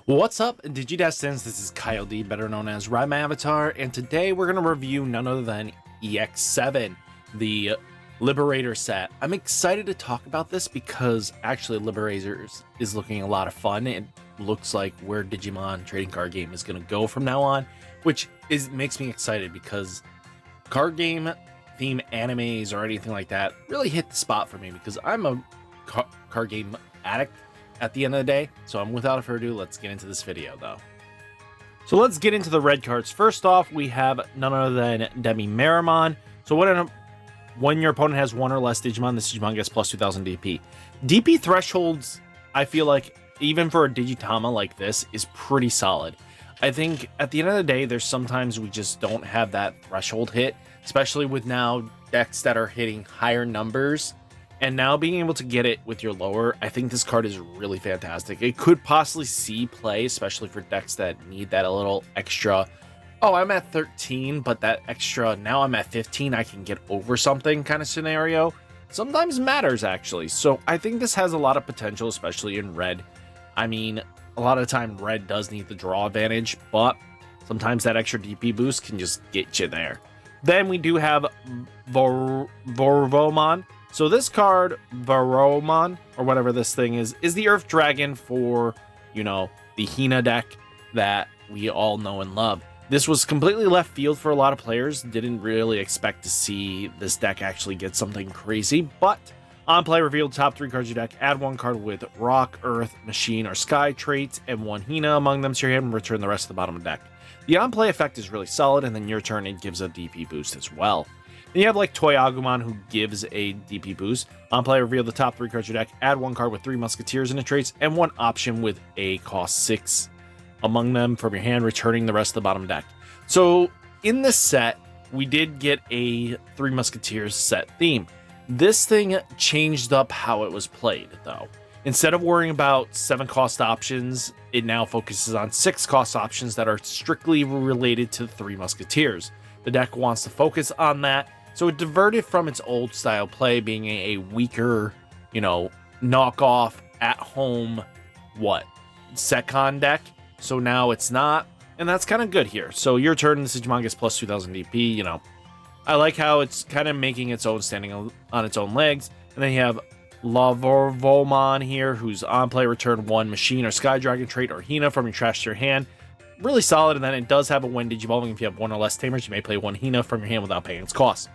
What's up, Digidestins? This is Kyle D, better known as RideMyAvatar, and today we're going to review none other than EX-07, the Liberator set. I'm excited to talk about this because actually Liberators is looking a lot of fun. It looks like where Digimon trading card game is going to go from now on, which makes me excited because card game theme animes or anything like that really hit the spot for me because I'm a card game addict at the end of the day. So without further ado, let's get into this video though. So let's get into the red cards. First off, we have none other than Digimon. So when your opponent has one or less Digimon, this Digimon gets plus 2000 DP. DP thresholds, I feel like, even for a Digitama like this, is pretty solid. I think at the end of the day, there's sometimes we just don't have that threshold hit, especially with now decks that are hitting higher numbers. And now being able to get it with your lower, I think this card is really fantastic. It could possibly see play, especially for decks that need that a little extra. Oh, I'm at 13, but that extra, now I'm at 15, I can get over something kind of scenario. Sometimes matters, actually. So I think this has a lot of potential, especially in red. I mean, a lot of the time, red does need the draw advantage, but sometimes that extra DP boost can just get you there. Then we do have Vortex. So this card, Vortex, or whatever this thing is the Earth Dragon for, you know, the Hina deck that we all know and love. This was completely left field for a lot of players. Didn't really expect to see this deck actually get something crazy, but on play, reveal the top 3 cards of your deck, add 1 card with Rock, Earth, Machine, or Sky traits, and 1 Hina among them to your hand, and return the rest to the bottom of the deck. The on-play effect is really solid, and then your turn, it gives a DP boost as well. Then you have like Toy Agumon, who gives a DP boost. On play, reveal the top 3 cards of your deck, add 1 card with 3 Musketeers in the traits, and 1 option with a cost 6 among them from your hand, returning the rest of the bottom deck. So in this set, we did get a 3 Musketeers set theme. This thing changed up how it was played, though. Instead of worrying about 7 cost options, it now focuses on 6 cost options that are strictly related to the 3 Musketeers. The deck wants to focus on that, so it diverted from its old style play, being a weaker, you know, knockoff, at-home, Secon deck. So now it's not, and that's kind of good here. So your turn, this Digimon gets plus 2000 DP, you know. I like how it's kind of making its own, standing on its own legs. And then you have Lilithmon here, who's on play, return 1 Machine or Sky Dragon trait or Hina from your trash to your hand. Really solid, and then it does have a when Digivolving. If you have 1 or less Tamers, you may play 1 Hina from your hand without paying its cost.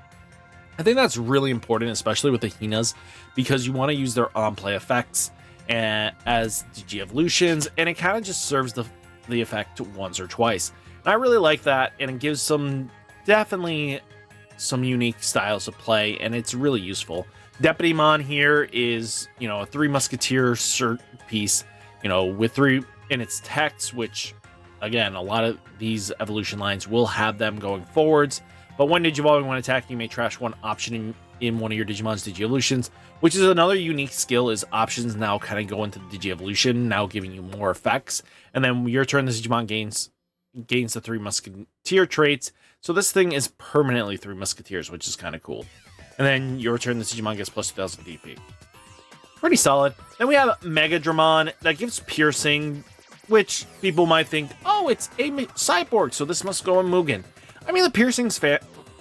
I think that's really important, especially with the Hinas, because you want to use their on-play effects as Digi-Evolutions, and it kind of just serves the effect once or twice. And I really like that, and it gives definitely some unique styles of play, and it's really useful. Digimon here is, you know, a 3 Musketeer cert piece, you know, with 3 in its text, which, again, a lot of these evolution lines will have them going forwards. But when Digivolving, when attacking, you may trash 1 option in one of your Digimon's Digi-Evolutions, which is another unique skill, is options now kind of go into the Digi-Evolution, now giving you more effects. And then your turn, this Digimon gains the 3 Musketeer traits. So this thing is permanently 3 Musketeers, which is kind of cool. And then your turn, this Digimon gets plus 2000 DP. Pretty solid. Then we have Megadramon that gives piercing, which people might think, oh, it's a cyborg, so this must go in Mugen. I mean, the piercing's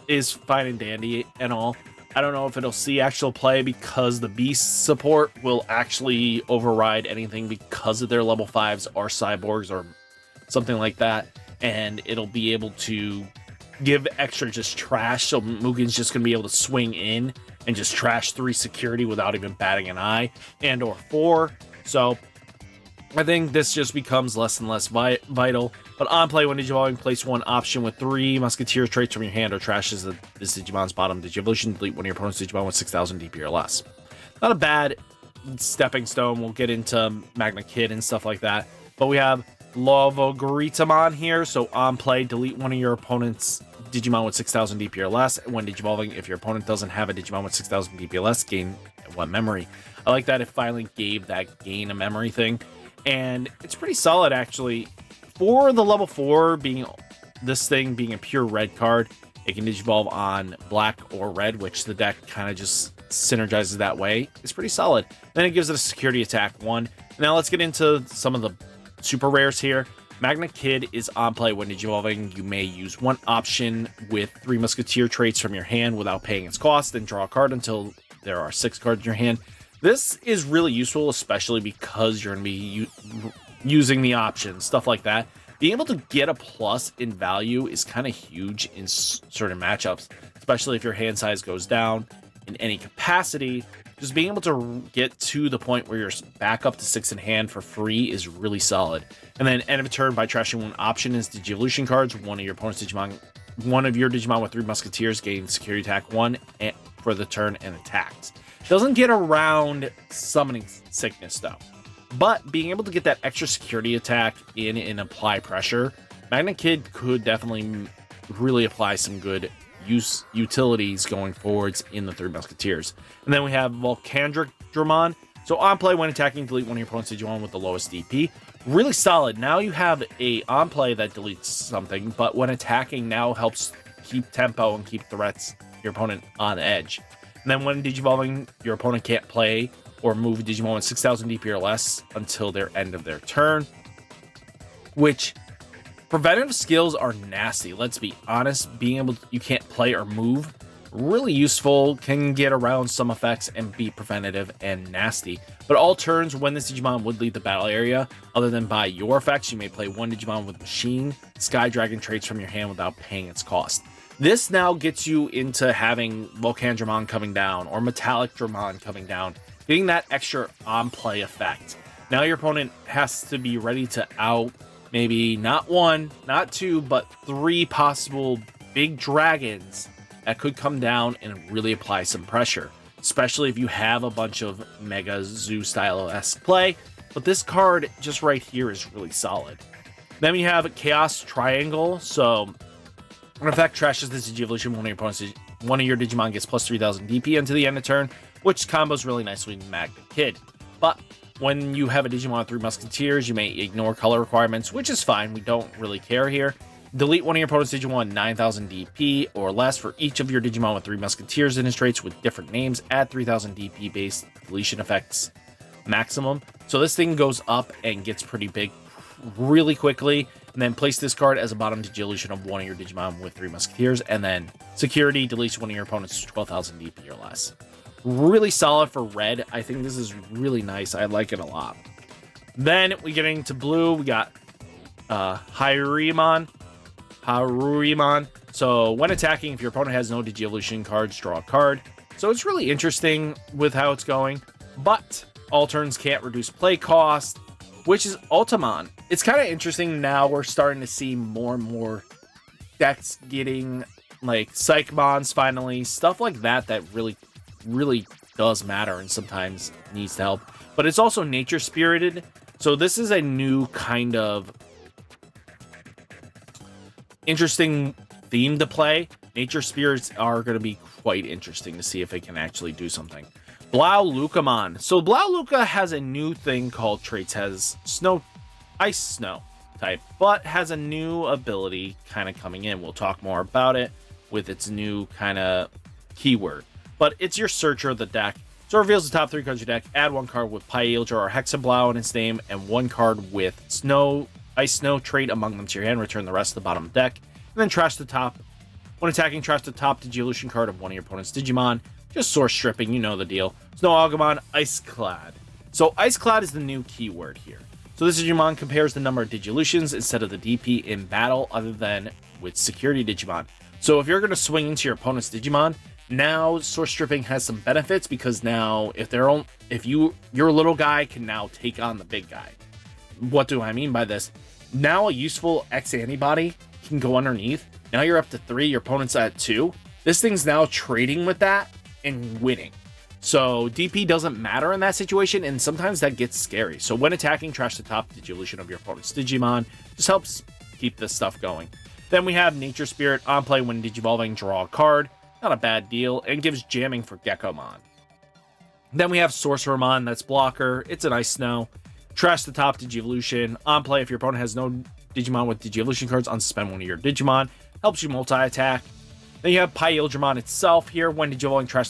is fine and dandy and all. I don't know if it'll see actual play because the beast support will actually override anything because of their level 5s or cyborgs or something like that. And it'll be able to give extra just trash. So Mugen's just going to be able to swing in and just trash 3 security without even batting an eye, and or 4. So I think this just becomes less and less vital. But on play, when Digivolving, place 1 option with 3 Musketeer traits from your hand or trashes this Digimon's bottom Digi-Evolution. Delete one of your opponent's Digimon with 6000 DP or less. Not a bad stepping stone. We'll get into Magna Kid and stuff like that. But we have Liberators here. So on play, delete one of your opponent's Digimon with 6000 DP or less. When Digivolving, if your opponent doesn't have a Digimon with 6000 DP or less, gain 1 memory. I like that it finally gave that gain a memory thing. And it's pretty solid, actually. For the level 4 being this thing being a pure red card, it can Digivolve on black or red, which the deck kind of just synergizes that way. It's pretty solid. Then it gives it a security attack 1. Now let's get into some of the super rares here. Magna Kid is on play when Digivolving. You may use one option with 3 Musketeer traits from your hand without paying its cost, then draw a card until there are 6 cards in your hand. This is really useful, especially because you're going to be using the options, stuff like that. Being able to get a plus in value is kind of huge in certain matchups, especially if your hand size goes down in any capacity. Just being able to get to the point where you're back up to 6 in hand for free is really solid. And then end of a turn by trashing one option is Digivolution cards. One of your Digimon with 3 Musketeers gains security attack 1 for the turn and attacks. Doesn't get around Summoning Sickness though. But being able to get that extra security attack in and apply pressure, Magna Kid could definitely really apply some good utilities going forwards in the 3 Musketeers. And then we have Volcandramon. So on play, when attacking, delete one of your opponent's Digimon with the lowest DP. Really solid. Now you have a on play that deletes something, but when attacking now helps keep tempo and keep threats your opponent on edge. And then when Digivolving, your opponent can't play or move a Digimon with 6,000 DP or less until their end of their turn, which preventative skills are nasty. Let's be honest. Being able to, you can't play or move, really useful, can get around some effects and be preventative and nasty. But all turns when this Digimon would leave the battle area, other than by your effects, you may play one Digimon with Machine, Sky Dragon traits from your hand without paying its cost. This now gets you into having Volcandramon coming down or Metallic Dramon coming down, getting that extra on-play effect. Now your opponent has to be ready to out maybe not 1, not 2, but 3 possible big dragons that could come down and really apply some pressure, especially if you have a bunch of Mega Zoo style-esque play. But this card just right here is really solid. Then we have Chaos Triangle. So in effect, trashes this Digivolution. One of your Digimon gets plus 3,000 DP into the end of turn, which combos really nicely with Magna Kid. But when you have a Digimon with 3 Musketeers, you may ignore color requirements, which is fine. We don't really care here. Delete one of your opponent's Digimon 9,000 DP or less for each of your Digimon with 3 Musketeers in his traits with different names. Add 3,000 DP based deletion effects maximum. So this thing goes up and gets pretty big really quickly. And then place this card as a bottom Digivolution of one of your Digimon with 3 Musketeers. And then security deletes one of your opponent's 12,000 DP or less. Really solid for red. I think this is really nice. I like it a lot. Then we get into blue. We got Harurumon. So when attacking, if your opponent has no Digivolution cards, draw a card. So it's really interesting with how it's going. But all turns can't reduce play cost, which is Ultimon. It's kind of interesting now. We're starting to see more and more decks getting like Psychmons finally, stuff like that that really does matter and sometimes needs to help. But it's also nature spirited. So this is a new kind of interesting theme to play. Nature spirits are going to be quite interesting to see if it can actually do something. Blaulukamon. So Blauluka has a new thing called traits, has ice snow type, but has a new ability kind of coming in. We'll talk more about it with its new kind of keyword. But it's your searcher of the deck. So it reveals the top 3 cards of your deck. Add 1 card with Pyeldra or Hexablau in its name, and 1 card with Ice Snow trait among them to your hand. Return the rest to the bottom of the deck. And then trash the top. When attacking, trash the top Digivolution card of one of your opponent's Digimon. Just source stripping, you know the deal. Snow Agumon, Ice Clad. So Ice Clad is the new keyword here. So this Digimon compares the number of Digivolutions instead of the DP in battle, other than with security Digimon. So if you're going to swing into your opponent's Digimon, now source stripping has some benefits, because now if your little guy can now take on the big guy. What do I mean by this? Now a useful X antibody can go underneath. Now you're up to 3, your opponent's at 2. This thing's now trading with that and winning. So DP doesn't matter in that situation, and sometimes that gets scary. So when attacking, trash the top Digivolution of your opponent's Digimon. Just helps keep this stuff going. Then we have Nature Spirit. On play, when Digivolving, draw a card. Not a bad deal, and gives jamming for Geckomon. Then we have Sorcerermon. That's blocker. It's an Ice Snow. Trash the top Digivolution. On play, if your opponent has no Digimon with Digivolution cards, unsuspend one of your Digimon. Helps you multi-attack. Then you have Pyeldramon itself here. When Digivolving, trash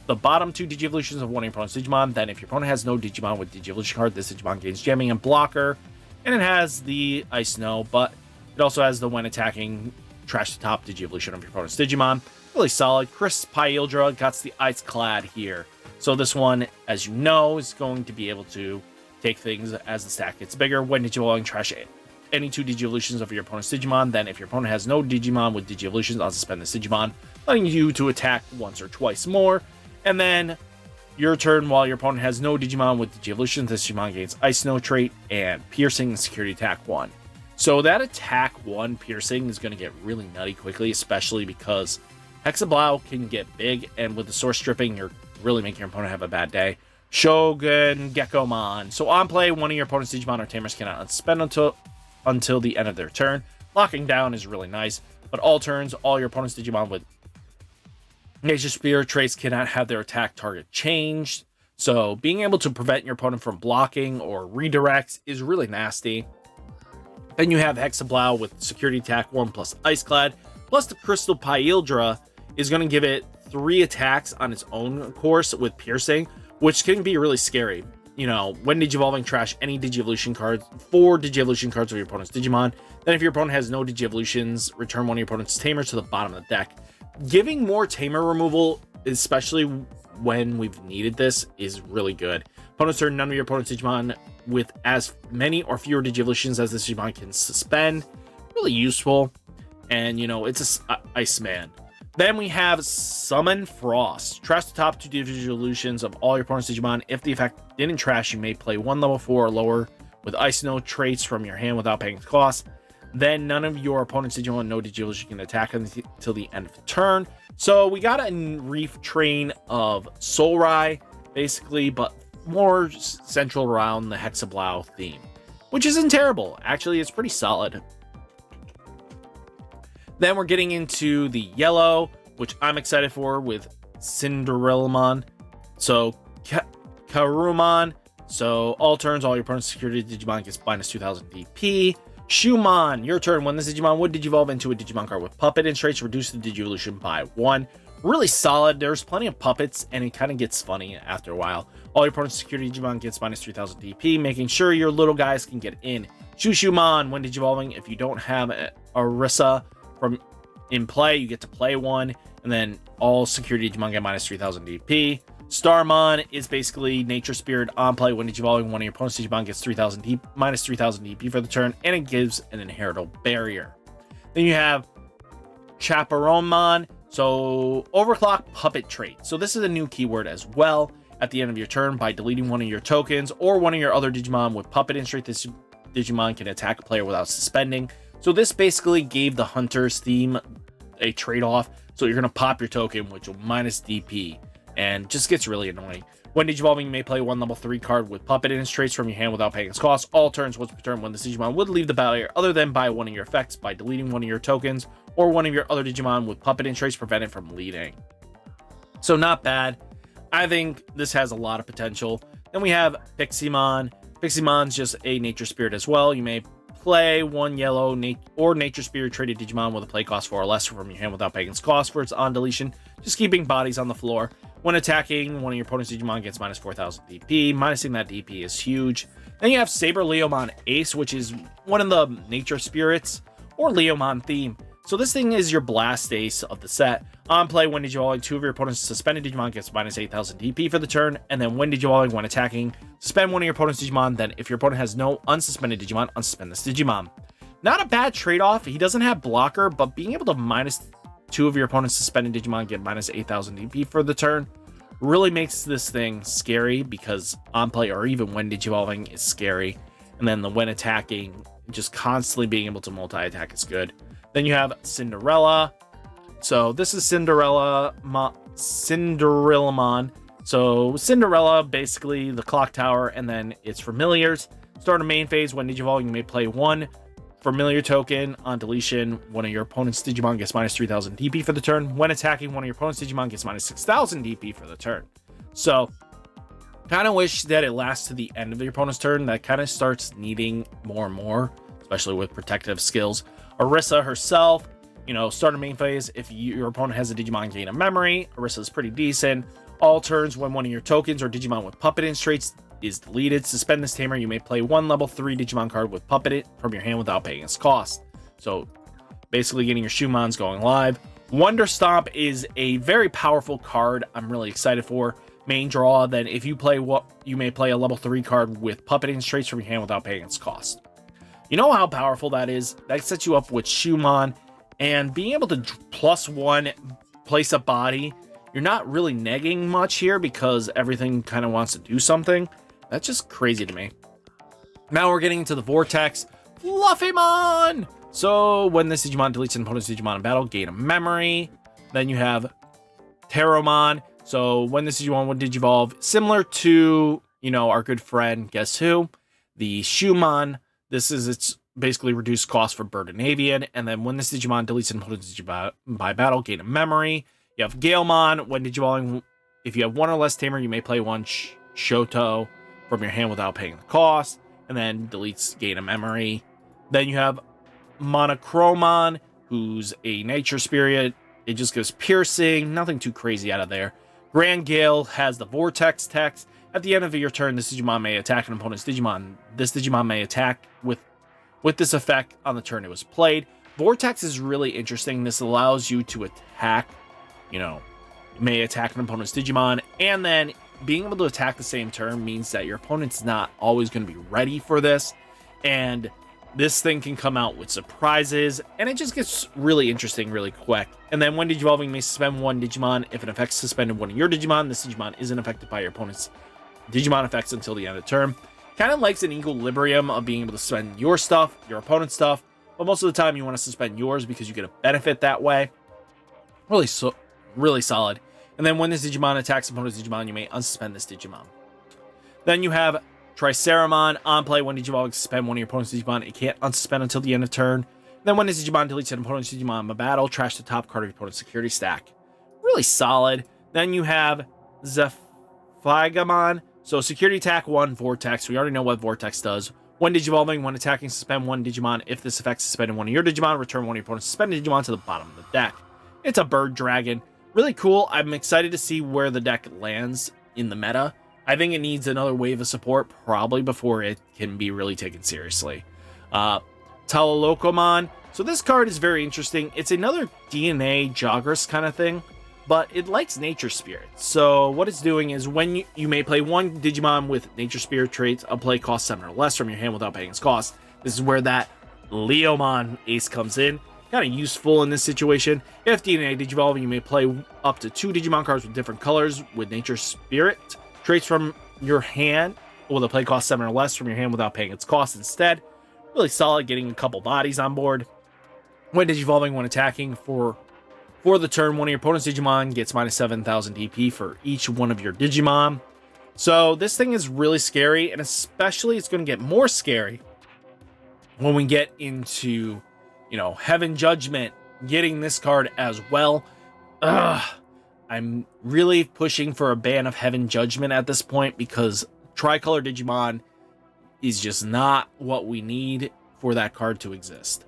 the bottom 2 Digivolutions of one of your opponent's Digimon. Then if your opponent has no Digimon with Digivolution card, this Digimon gains jamming and blocker. and it has the Ice Snow, but it also has the when attacking, trash the top Digi-Evolution of your opponent's Digimon. Really solid. Chris Pyildra got the Ice Clad here. So this one, as you know, is going to be able to take things as the stack gets bigger. When Digi-Evolving, trash any 2 Digi-Evolutions of your opponent's Digimon. Then if your opponent has no Digimon with Digi-Evolutions, I'll suspend this Digimon, letting you to attack once or twice more. And then your turn, while your opponent has no Digimon with Digi-Evolutions, this Digimon gains Ice Snow trait and Piercing and Security Attack 1. So that attack 1 Piercing is going to get really nutty quickly, especially because Hexablow can get big, and with the Source Stripping, you're really making your opponent have a bad day. Shogun Gekkomon. So on play, one of your opponent's Digimon or Tamers cannot unsuspend until the end of their turn. Locking down is really nice, but all turns, all your opponent's Digimon with Nature Spear traits cannot have their attack target changed. So being able to prevent your opponent from blocking or redirects is really nasty. Then you have Hexablow with Security Attack 1 plus Ice Clad, plus the Crystal Pyildra is going to give it 3 attacks on its own course with Piercing, which can be really scary. You know, when Digi-Evolving, trash any Digi-Evolution cards, 4 Digi-Evolution cards of your opponent's Digimon. Then if your opponent has no Digi-Evolutions, return one of your opponent's Tamers to the bottom of the deck. Giving more Tamer removal, especially when we've needed this, is really good. Opponent's turn, none of your opponent's Digimon with as many or fewer Digi-Evolutions as this Digimon can suspend. Really useful. And, you know, it's a Iceman. Then we have Summon Frost. Trash the top 2 Digi-Evolutions of all your opponent's Digimon. If the effect didn't trash, you may play 1 level 4 or lower with Ice Snow traits from your hand without paying the cost. Then none of your opponent's Digimon no Digi-Evolution can attack until the end of the turn. So we got a Reef Train of Soulrai, basically, but more central around the Hexablow theme, which isn't terrible. Actually, it's pretty solid. Then we're getting into the yellow, which I'm excited for, with Cinderellamon. So Karumon. So all turns, all your opponent's security Digimon gets minus 2000 DP. Shumon, your turn. When this Digimon would Digivolve into a Digimon card with Puppet and traits, reduce the Digi-Evolution by 1. Really solid. There's plenty of puppets, and it kind of gets funny after a while. All your opponent's security Digimon gets minus 3000 DP, making sure your little guys can get in. Shushumon, when Digivolving, if you don't have Arisa from in play, you get to play 1, and then all security Digimon get minus 3000 DP. Starmon is basically Nature Spirit on play. When Digivolving, one of your opponent's Digimon gets minus 3000 DP for the turn, and it gives an inheritable barrier. Then you have Chaperonemon. So Overclock Puppet trait. So this is a new keyword as well. At the end of your turn, by deleting one of your tokens or one of your other Digimon with Puppet and trait, this Digimon can attack a player without suspending. So this basically gave the Hunter's theme a trade-off. So you're going to pop your token, which will minus DP, and just gets really annoying. When Digivolving, you may play 1 level 3 card with Puppet and its traits from your hand without paying its cost. All turns, once per turn, when the Digimon would leave the barrier other than by one of your effects, by deleting one of your tokens or one of your other Digimon with Puppet and traits, prevent it from leading. So not bad. I think this has a lot of potential. Then we have Piximon. Piximon's just a Nature Spirit as well. You may play 1 yellow or Nature Spirit traded Digimon with a play cost 4 or less from your hand without paying its cost for its on deletion, just keeping bodies on the floor. When attacking, one of your opponent's Digimon gets minus 4000 DP. Minusing that DP is huge. Then you have Saber Leomon Ace, which is one of the Nature Spirits or Leomon theme. So this thing is your Blast Ace of the set. On play, when Digivolving, 2 of your opponent's suspended Digimon gets minus 8000 DP for the turn. And then when Digivolving, when attacking, suspend one of your opponent's Digimon. Then if your opponent has no unsuspended Digimon, unsuspend this Digimon. Not a bad trade-off. He doesn't have blocker, but being able to minus 2 of your opponent's suspended Digimon get minus 8000 DP for the turn really makes this thing scary, because on play or even when Digivolving is scary. And then the when attacking, just constantly being able to multi-attack is good. Then you have Cinderella. So this is Cinderellamon. So Cinderella, basically the clock tower, and then its familiars. Start a main phase. When Digivolving, you may play 1 familiar token. On deletion, one of your opponent's Digimon gets minus 3000 DP for the turn. When attacking, one of your opponent's Digimon gets minus 6000 DP for the turn. So kind of wish that it lasts to the end of your opponent's turn. That kind of starts needing more and more, especially with protective skills. Arisa herself, you know, start a main phase. If your opponent has a Digimon gain a memory, Arisa is pretty decent. All turns, when one of your tokens or Digimon with Puppet and traits is deleted. Suspend this tamer. You may play one level 3 Digimon card with Puppet It from your hand without paying its cost. So basically getting your Shumons going live. Wonder Stomp is a very powerful card I'm really excited for. Main draw, then if you play what you may play a level 3 card with Puppet It traits from your hand without paying its cost. You know how powerful that is? That sets you up with Shumon, and being able to +1 place a body, you're not really negging much here because everything kind of wants to do something. That's just crazy to me. Now we're getting into the Vortex. Lilithmon! So when this Digimon deletes an opponent's Digimon in battle, gain a memory. Then you have Terramon. So when this Digimon would Digivolve, similar to, you know, our good friend, guess who? The Shumon. This is its basically reduced cost for Bird and Avian. And then when this Digimon deletes an opponent's Digimon by battle, gain a memory. You have Galemon. When Digivolving, if you have one or less tamer, you may play one Shoto from your hand without paying the cost. And then deletes, gain a memory. Then you have Monochromon, who's a nature spirit. It just goes piercing, nothing too crazy out of there. Grand Gale has the Vortex text. At the end of your turn, this Digimon may attack an opponent's Digimon. This Digimon may attack with this effect on the turn it was played. Vortex is really interesting. This allows you to attack, you know, may attack an opponent's Digimon, and then being able to attack the same turn means that your opponent's not always going to be ready for this, and this thing can come out with surprises, and it just gets really interesting really quick. And then when Digivolving, may suspend one Digimon. If an effect suspended one of your Digimon, this Digimon isn't affected by your opponent's Digimon effects until the end of the turn. Kind of likes an equilibrium of being able to suspend your stuff, your opponent's stuff, but most of the time you want to suspend yours because you get a benefit that way. Really solid. And then when this Digimon attacks opponent's Digimon, you may unsuspend this Digimon. Then you have Triceramon. On play, when Digivolving, suspend one of your opponent's Digimon. It can't unsuspend until the end of turn. Then when this Digimon deletes an opponent's Digimon in battle, trash the top card of your opponent's security stack. Really solid. Then you have Zephigamon. So security attack 1, Vortex. We already know what Vortex does. When Digivolving, when attacking, suspend one Digimon. If this effect suspended one of your Digimon, return one of your opponent's suspended Digimon to the bottom of the deck. It's a bird dragon. Really cool. I'm excited to see where the deck lands in the meta. I think it needs another wave of support, probably before it can be really taken seriously. Telelocomon. So this card is very interesting. It's another DNA Jogger's kind of thing, but it likes Nature Spirit. So what it's doing is when you may play one Digimon with Nature Spirit traits, a play cost 7 or less from your hand without paying its cost. This is where that Leomon ace comes in. Kind of useful in this situation. If DNA Digivolving, you may play up to 2 Digimon cards with different colors with Nature Spirit traits from your hand with a play cost 7 or less from your hand without paying its cost instead. Really solid, getting a couple bodies on board. When Digivolving, when attacking for the turn, one of your opponent's Digimon gets minus 7,000 DP for each one of your Digimon. So this thing is really scary, and especially it's going to get more scary when we get into, you know, Heaven Judgment, getting this card as well. I'm really pushing for a ban of Heaven Judgment at this point because Tricolor Digimon is just not what we need for that card to exist.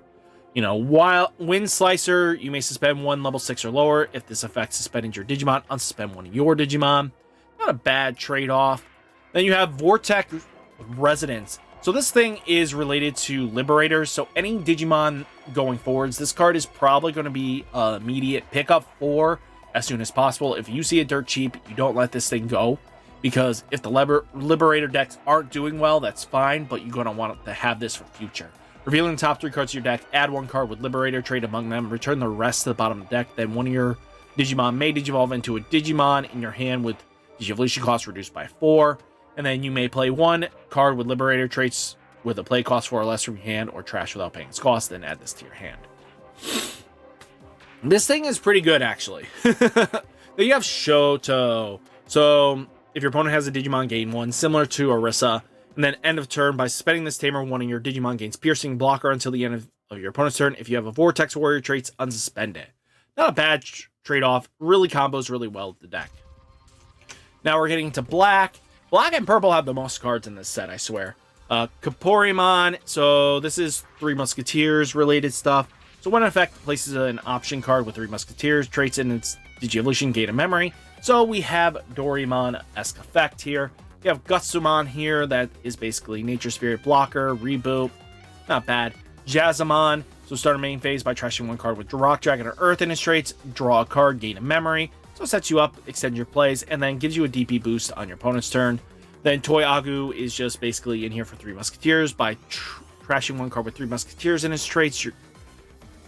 You know, while Wind Slicer, you may suspend one level 6 or lower. If this effect suspended your Digimon, unsuspend one of your Digimon. Not a bad trade-off. Then you have Vortex Resonance. So this thing is related to Liberators. So any Digimon going forwards, this card is probably going to be an immediate pickup for as soon as possible. If you see it dirt cheap, you don't let this thing go. Because if the Liberator decks aren't doing well, that's fine. But you're going to want to have this for future. Revealing the top 3 cards of your deck, add 1 card with Liberator, trade among them, return the rest to the bottom of the deck. Then one of your Digimon may Digivolve into a Digimon in your hand with Digivolution cost reduced by 4. And then you may play 1 card with Liberator traits with a play cost 4 or less from your hand, or trash without paying its cost, then add this to your hand. This thing is pretty good, actually. Then you have Shoto. So if your opponent has a Digimon, gain 1, similar to Orisa. And then end of turn, by suspending this tamer, one of your Digimon gains piercing blocker until the end of your opponent's turn. If you have a Vortex Warrior traits, unsuspend it. Not a bad trade-off. Really combos really well with the deck. Now we're getting to black. Black and purple have the most cards in this set, I swear. Kaporimon. So this is 3 Musketeers related stuff. So when an effect places an option card with 3 Musketeers traits in its Digivolution, gain a memory. So we have Doraemon-esque effect here. You have Gutsumon here, that is basically Nature Spirit blocker, reboot, not bad. Jazzamon, so start a main phase by trashing one card with Rock, Dragon, or Earth in its traits, draw a card, gain a memory, so it sets you up, extend your plays, and then gives you a DP boost on your opponent's turn. Then Toy Agu is just basically in here for 3 Musketeers. By trashing one card with 3 Musketeers in its traits,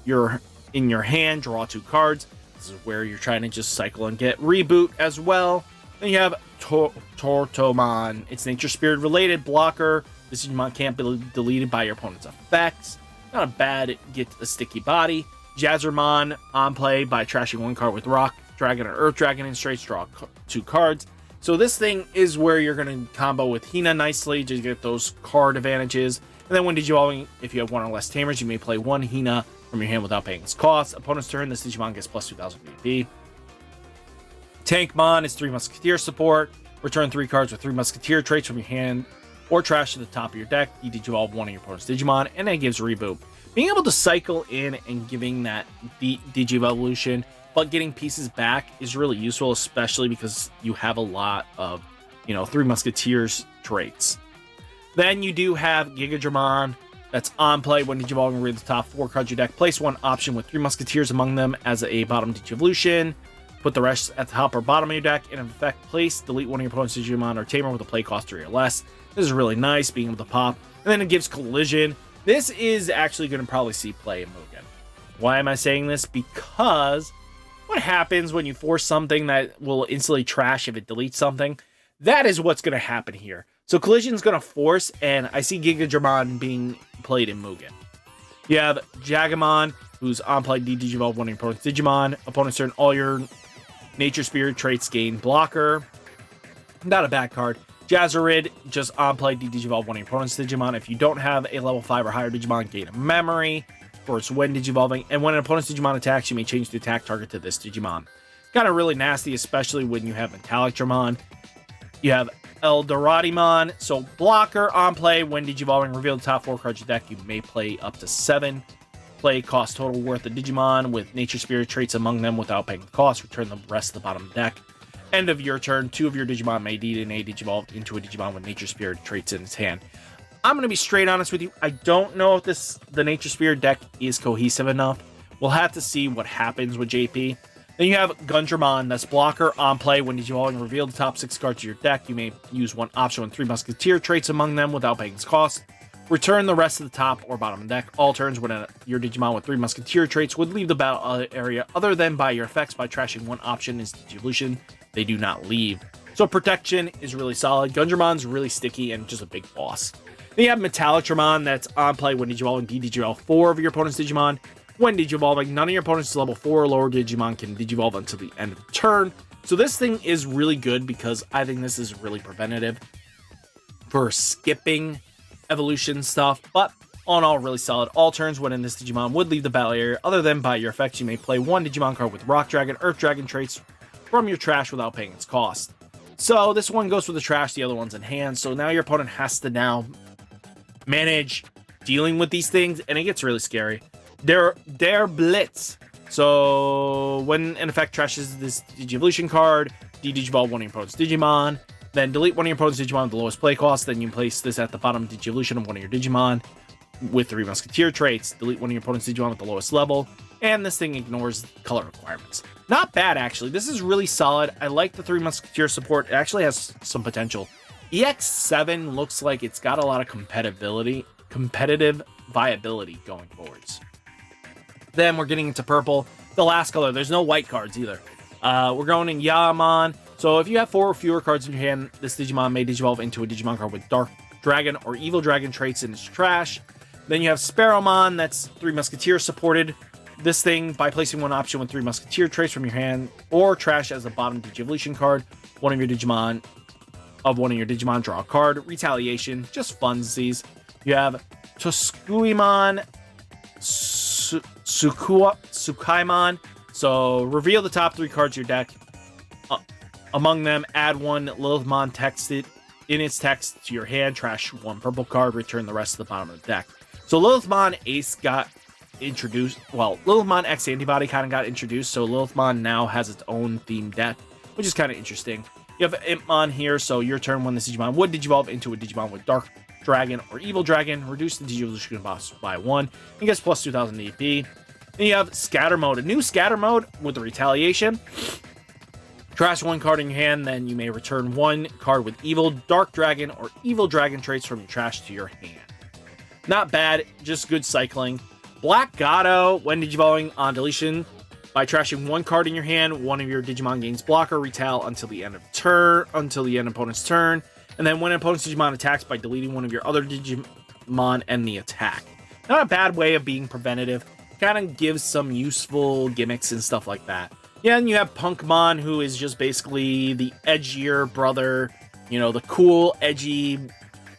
you're in your hand, draw 2 cards. This is where you're trying to just cycle and get reboot as well. Then you have Tortomon. It's Nature Spirit related blocker. This Digimon can't be deleted by your opponent's effects. Not a bad get a sticky body. Jazzermon on play by trashing one card with Rock, Dragon, or Earth Dragon in straight, draw 2 cards. So this thing is where you're going to combo with Hina nicely to get those card advantages. And then when Digivolving, if you have 1 or less Tamers, you may play 1 Hina from your hand without paying its cost. Opponent's turn, this Digimon gets plus 2000 VP. Tankmon is 3 Musketeer support. Return 3 cards with 3 Musketeer traits from your hand or trash to the top of your deck. You Digivolve 1 of your opponent's Digimon, and then it gives reboot. Being able to cycle in and giving that Digivolution, but getting pieces back is really useful, especially because you have a lot of, 3 Musketeers traits. Then you do have Gigadramon, that's on play when Digivolving. Read the top 4 cards of your deck. Place 1 option with 3 Musketeers among them as a bottom Digivolution. Put the rest at the top or bottom of your deck. In effect, place, delete one of your opponent's Digimon or Tamer with a play cost 3 or less. This is really nice, being able to pop. And then it gives Collision. This is actually going to probably see play in Mugen. Why am I saying this? Because what happens when you force something that will instantly trash if it deletes something? That is what's going to happen here. So Collision is going to force, and I see Gigadramon being played in Mugen. You have Jagamon, who's on play, Digivolve one of your opponent's Digimon. Opponent's turn, all your Nature Spirit traits gain blocker. Not a bad card. Jazzarid, just on play, Digivolve one of your opponent's Digimon. If you don't have a level 5 or higher Digimon, gain a memory for its when Digivolving. And when an opponent's Digimon attacks, you may change the attack target to this Digimon. Kind of really nasty, especially when you have Metallic Dramon. You have Eldoradimon, so blocker on play. When Digivolving, reveal the top 4 cards of your deck. You may play up to 7. Play cost total worth of Digimon with Nature Spirit traits among them without paying the cost. Return the rest of the bottom of the deck. End of your turn, 2 of your Digimon may DNA Digivolve into a Digimon with Nature Spirit traits in its hand. I'm going to be straight honest with you. I don't know if the Nature Spirit deck is cohesive enough. We'll have to see what happens with JP. Then you have Gundramon, that's blocker on play. When Digivolving, reveal the top 6 cards of your deck. You may use 1 option with 3 Musketeer traits among them without paying its cost. Return the rest of the top or bottom of the deck. All turns when your Digimon with 3 Musketeer traits would leave the battle area other than by your effects by trashing 1 option is Digivolution. They do not leave. So protection is really solid. Gundramon's really sticky and just a big boss. Then you have Metallic Dramon, that's on play when Digivolving, Digivolve 4 of your opponent's Digimon. When Digivolving, none of your opponent's level 4 or lower Digimon can Digivolve until the end of the turn. So this thing is really good because I think this is really preventative for skipping evolution stuff, but all in all, really solid. All turns when in this Digimon would leave the battle area other than by your effects. You may play 1 Digimon card with Rock Dragon, Earth Dragon traits from your trash without paying its cost. So this one goes with the trash, the other one's in hand. So now your opponent has to now manage dealing with these things, and it gets really scary. They're Blitz. So when an effect trashes this Digivolution card, Digivolve one of your opponent's Digimon. Then delete one of your opponent's Digimon with the lowest play cost. Then you place this at the bottom Digivolution of one of your Digimon with 3 Musketeer traits. Delete one of your opponent's Digimon with the lowest level. And this thing ignores color requirements. Not bad, actually. This is really solid. I like the 3 Musketeer support. It actually has some potential. EX-07 looks like it's got a lot of competitive viability going forwards. Then we're getting into purple. The last color. There's no white cards either. We're going in Yaman. So if you have 4 or fewer cards in your hand, this Digimon may Digivolve into a Digimon card with Dark Dragon or Evil Dragon traits in its trash. Then you have Sparrowmon, that's 3 Musketeer supported. This thing, by placing 1 option with 3 Musketeer traits from your hand or trash as a bottom Digivolution card, one of your Digimon, draw a card. Retaliation, just funsies. You have Toskuimon, Tsukaimon. So reveal the top 3 cards of your deck. Among them, add 1 Lilithmon texted in its text to your hand. Trash 1 purple card. Return the rest to the bottom of the deck. So Lilithmon Ace got introduced. Well, Lilithmon X Antibody kind of got introduced. So Lilithmon now has its own themed deck, which is kind of interesting. You have Impmon here, so your turn when this Digimon would Digivolve into a Digimon with Dark Dragon or Evil Dragon, reduce the Digivolution cost by 1, and gets plus 2000 DP. Then you have Scatter Mode, a new Scatter Mode with the Retaliation. Trash 1 card in your hand, then you may return 1 card with Evil, Dark Dragon, or Evil Dragon traits from your trash to your hand. Not bad, just good cycling. Black Gato, when Digivolving on deletion, by trashing 1 card in your hand, one of your Digimon gains blocker, Retal until the end of opponent's turn, and then when an opponent's Digimon attacks by deleting one of your other Digimon, end the attack. Not a bad way of being preventative. Kind of gives some useful gimmicks and stuff like that. Yeah, and you have Punkmon, who is just basically the edgier brother, you know, the cool, edgy,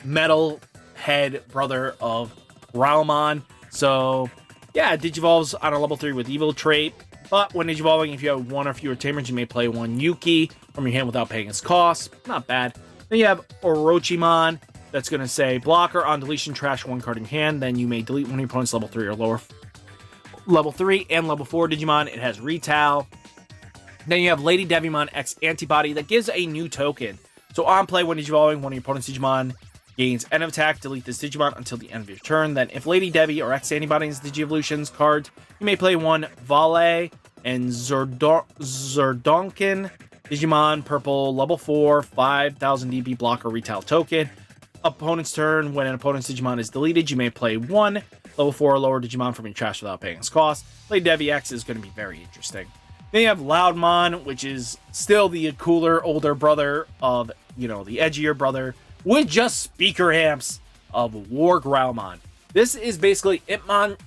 metal head brother of Raumon. So, yeah, Digivolves on a level 3 with Evil trait. But when Digivolving, if you have 1 or fewer Tamers, you may play 1 Yuki from your hand without paying its cost. Not bad. Then you have Orochimon. That's going to say, blocker on deletion, trash 1 card in hand. Then you may delete one of your opponent's level 3 or lower. Level 3 and level 4 Digimon. It has Retal. Then you have Lady Devimon X Antibody that gives a new token. So on play, when Digivolving, one of your opponent's Digimon gains end of attack, delete this Digimon until the end of your turn. Then if Lady Devi or X Antibody's Digievolutions cards, you may play 1 Vale and Zerdonkin Digimon Purple level 4, 5000 DP blocker Retal token. Opponent's turn, when an opponent's Digimon is deleted, you may play 1 level 4 or lower Digimon from your trash without paying its cost. Lady Devi X is going to be very interesting. Then you have Loudmon, which is still the cooler, older brother of, you know, the edgier brother, with just speaker amps of War Graumon. This is basically Impmon.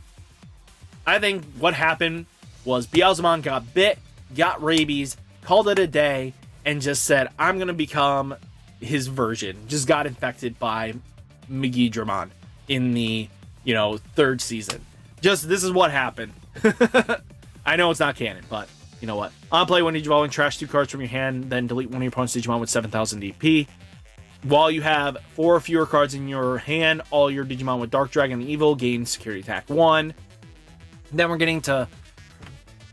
I think what happened was Beelzemon got bit, got rabies, called it a day, and just said, I'm going to become his version. Just got infected by Megidramon in the, you know, 3rd season. Just, this is what happened. I know it's not canon, but you know what? On play, when Digivolving, trash 2 cards from your hand, then delete one of your opponent's Digimon with 7000 DP. While you have 4 or fewer cards in your hand, all your Digimon with Dark Dragon and Evil gain security attack 1. Then we're getting to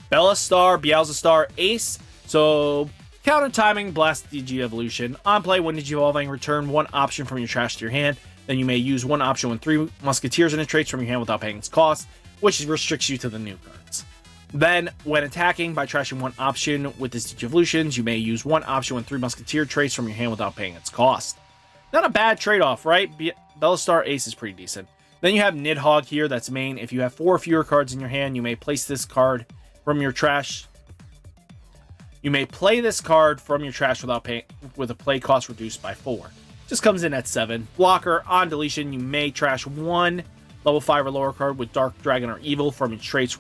Bellastar, Beelzestar, Ace. So, counter timing, Blast Digievolution. On play, when Digivolving, return 1 option from your trash to your hand. Then you may use 1 option with 3 Musketeers and its traits from your hand without paying its cost, which restricts you to the new cards. Then, when attacking by trashing 1 option with its Digievolutions, you may use 1 option with 3 Musketeer traits from your hand without paying its cost. Not a bad trade-off, right? Bellastar Ace is pretty decent. Then you have Nidhogg here, that's main. If you have 4 or fewer cards in your hand, you may place this card from your trash. You may play this card from your trash without paying, with a play cost reduced by 4. Just comes in at 7. Blocker, on deletion, you may trash 1 level 5 or lower card with Dark Dragon or Evil from its traits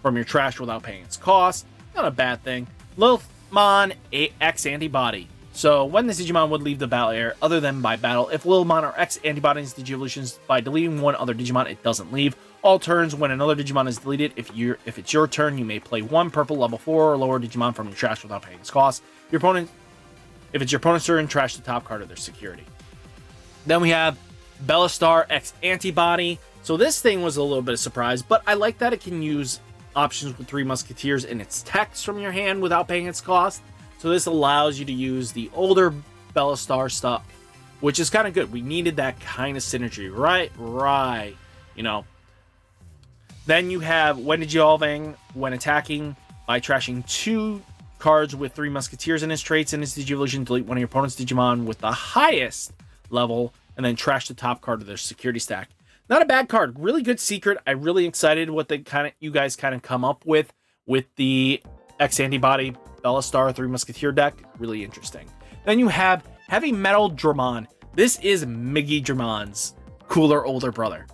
from your trash without paying its cost. Not a bad thing. Lilithmon X Antibody. So when this Digimon would leave the battle area, other than by battle, if Lilithmon or X Antibody's Digievolutions by deleting 1 other Digimon, it doesn't leave. All turns, when another Digimon is deleted, if it's your turn, you may play 1 purple level 4 or lower Digimon from your trash without paying its cost. If it's your opponent's turn, trash the top card of their security. Then we have Bellastar X Antibody. So this thing was a little bit of a surprise, but I like that it can use options with 3 Musketeers in its text from your hand without paying its cost. So this allows you to use the older Bellastar stuff, which is kind of good. We needed that kind of synergy, right? Right. You know. Then you have when Digivolving, when attacking by trashing 2 cards with 3 Musketeers in its traits and its Digievolution, delete one of your opponent's Digimon with the highest level, and then trash the top card of their security stack. Not a bad card. Really good secret. I'm really excited what you guys kind of come up with the X Antibody Bellastar 3 Musketeer deck. Really interesting. Then you have Heavy Metal Dramon. This is Megidramon's cooler older brother.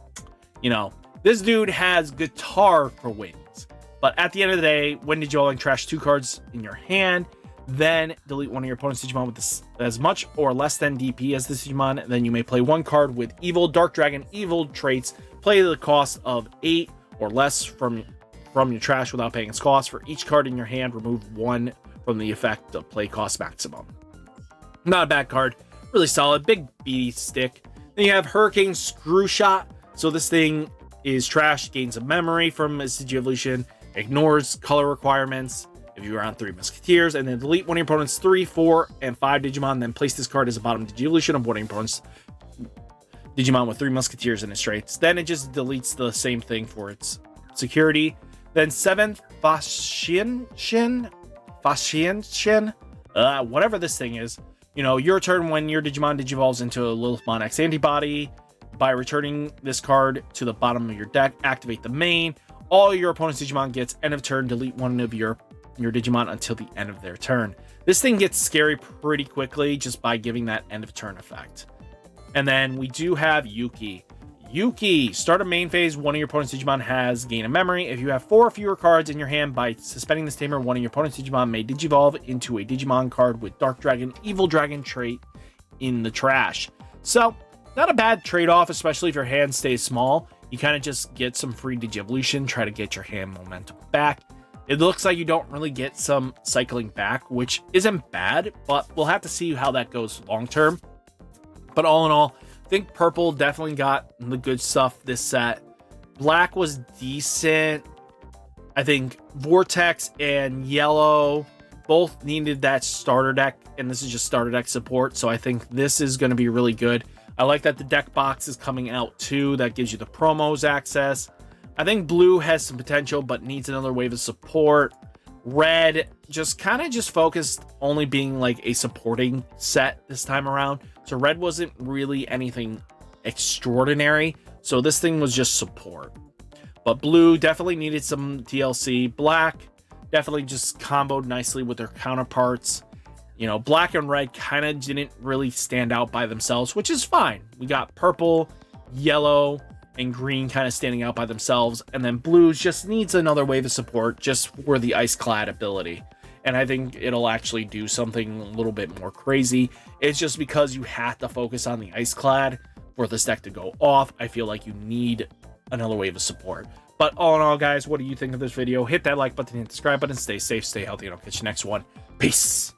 You know, this dude has guitar for wings. But at the end of the day, when Digivolving, trash 2 cards in your hand, then delete one of your opponent's Digimon with as much or less than DP as this Digimon. Then you may play 1 card with Evil, Dark Dragon, Evil traits. Play the cost of 8 or less from your trash without paying its cost. For each card in your hand, remove 1 from the effect of play cost maximum. Not a bad card. Really solid. Big beady stick. Then you have Hurricane Screw Shot. So this thing is trash. Gains a memory from its Digievolution. Ignores color requirements. if you are on 3 Musketeers, and then delete one of your opponent's 3, 4, and 5 Digimon, then place this card as a bottom Digivolution of one of your opponent's Digimon with 3 Musketeers in its traits. Then it just deletes the same thing for its security. Then 7th Fashion, whatever this thing is. Your turn when your Digimon digivolves into a Lilithmon X antibody. By returning this card to the bottom of your deck, activate the main. All your opponent's Digimon gets end of turn. Delete one of your Digimon until the end of their turn. This thing gets scary pretty quickly just by giving that end of turn effect. And then we do have Yuki. Start a main phase. One of your opponent's Digimon has gain a memory. If you have 4 or fewer cards in your hand, by suspending this tamer, one of your opponent's Digimon may digivolve into a Digimon card with Dark Dragon, Evil Dragon trait in the trash. So, not a bad trade-off, especially if your hand stays small. You kind of just get some free Digivolution, try to get your hand momentum back. It looks like you don't really get some cycling back, which isn't bad, but we'll have to see how that goes long-term. But all in all, I think purple definitely got the good stuff this set. Black was decent. I think Vortex and yellow both needed that starter deck, and this is just starter deck support, so I think this is going to be really good. I like that the deck box is coming out too. That gives you the promos access. I think blue has some potential, but needs another wave of support. Red just kind of focused only being like a supporting set this time around. So red wasn't really anything extraordinary. So this thing was just support. But blue definitely needed some TLC. Black definitely just comboed nicely with their counterparts. Black and red kind of didn't really stand out by themselves, which is fine. We got purple, yellow, and green kind of standing out by themselves. And then blue just needs another wave of support just for the ice clad ability. And I think it'll actually do something a little bit more crazy. It's just because you have to focus on the ice clad for this deck to go off. I feel like you need another wave of support. But all in all, guys, what do you think of this video? Hit that like button, hit the subscribe button, stay safe, stay healthy, and I'll catch you next one. Peace.